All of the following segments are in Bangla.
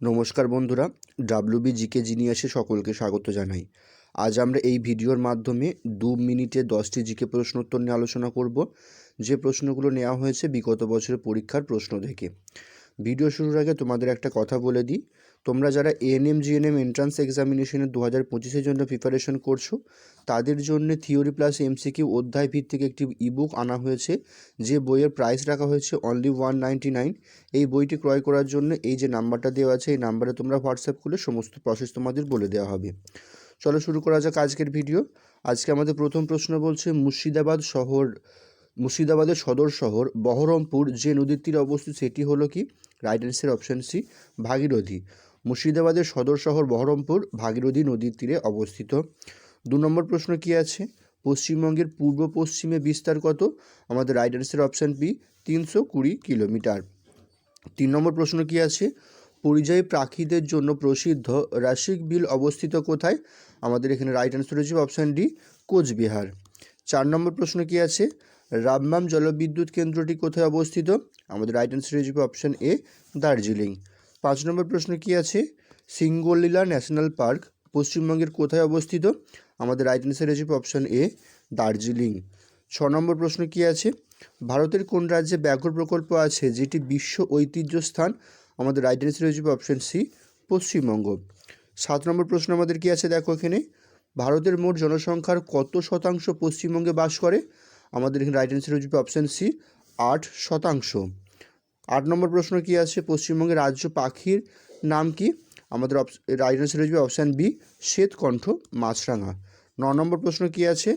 নমস্কার বন্ধুরা, ডাব্লিউবি জিকে জিনিয়াসে সকলকে স্বাগত জানাই। আজ আমরা এই ভিডিওর মাধ্যমে 2 মিনিটে 10টি জিকে প্রশ্নোত্তর নিয়ে আলোচনা করব, যে প্রশ্নগুলো নেওয়া হয়েছে বিগত বছরের পরীক্ষার প্রশ্ন থেকে। ভিডিও শুরুর আগে তোমাদের একটা কথা বলে দিই, তোমরা যারা এএনএম জিএনএম এন্ট্রান্স এক্সামিনেশনের 2025-এর জন্য প্রিপারেশন করছো, তাদের জন্য থিওরি প্লাস এমসিকিউ অধ্যায় ভিত্তিক একটি ইবুক আনা হয়েছে, যে বইয়ের প্রাইস রাখা হয়েছে অনলি 199। এই বইটি ক্রয় করার জন্য এই যে নাম্বারটা দেওয়া আছে, এই নাম্বারে তোমরা হোয়াটসঅ্যাপ করলে সমস্ত প্রসেস তোমাদের বলে দেওয়া হবে। চলো শুরু করা যাক আজকের ভিডিও। আজকে আমাদের প্রথম প্রশ্ন বলছে, মুর্শিদাবাদের সদর শহর বহরমপুর যে নদীর তীরে অবস্থিত সেটি হলো কি? Right answer option C, Bhagirathi. মুর্শিদাবাদের সদর শহর বহরমপুর ভাগীরথী নদীর তীরে অবস্থিত। 2 নম্বর প্রশ্ন কি আছে? পশ্চিমবঙ্গের পূর্ব পশ্চিমে বিস্তার কত? আমাদের right answer option B, 320 kilometre. 3 নম্বর প্রশ্ন কি আছে? পরিযায়ী পাখিদের জন্য প্রসিদ্ধ রাশিক বিল অবস্থিত কোথায়? আমাদের এখানে রাইট অ্যান্সার হচ্ছে অপশান ডি, কোচবিহার। 4 নম্বর প্রশ্ন কি আছে? রামবাম জলবিদ্যুৎ কেন্দ্রটি কোথায় অবস্থিত? আমাদের রাইট অ্যান্সার হচ্ছে অপশান এ, দার্জিলিং। 5 নম্বর প্রশ্ন কি আছে? সিঙ্গলিলা ন্যাশনাল পার্ক পশ্চিমবঙ্গের কোথায় অবস্থিত? আমাদের রাইট অ্যান্সার হচ্ছে অপশান এ, দার্জিলিং। 6 নম্বর প্রশ্ন কি আছে? ভারতের কোন রাজ্যে ব্যাঘ্র প্রকল্প আছে যেটি বিশ্ব ঐতিহ্য স্থান? আমাদের রাইট অ্যান্সার হচ্ছে অপশান সি, পশ্চিমবঙ্গ। 7 নম্বর প্রশ্ন আমাদের কি আছে দেখো এখানে, ভারতের মোট জনসংখ্যার কত শতাংশ পশ্চিমবঙ্গে বাস করে? আমাদের এখানে রাইট অ্যান্সার হচ্ছে অপশান সি, 8%। 8 নম্বর প্রশ্ন কি আছে? পশ্চিমবঙ্গের রাজ্য পাখির নাম কি? আমাদের রাইট অ্যান্সার হচ্ছে অপশান বি, শ্বেতকণ্ঠ মাছরাঙা। 9 নম্বর প্রশ্ন কি আছে?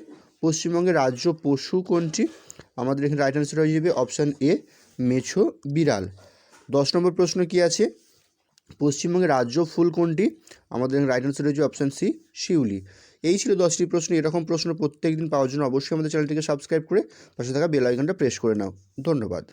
পশ্চিমবঙ্গের রাজ্য পশু কোনটি? আমাদের এখানে রাইট অ্যান্সার হয়ে যাবে অপশান এ, মেছো বিড়াল। 10 নম্বর প্রশ্ন কি আছে? পশ্চিমবঙ্গের রাজ্য ফুল কোনটি? আমাদের রাইট অ্যান্সার হচ্ছে অপশান সি, শিউলি। এই ছিল 10টি প্রশ্ন। এরকম প্রশ্ন প্রত্যেক দিন পাওয়ার জন্য অবশ্যই আমাদের চ্যানেলটিকে সাবস্ক্রাইব করে পাশে থাকা বেল আইকনটা প্রেস করে নাও। ধন্যবাদ।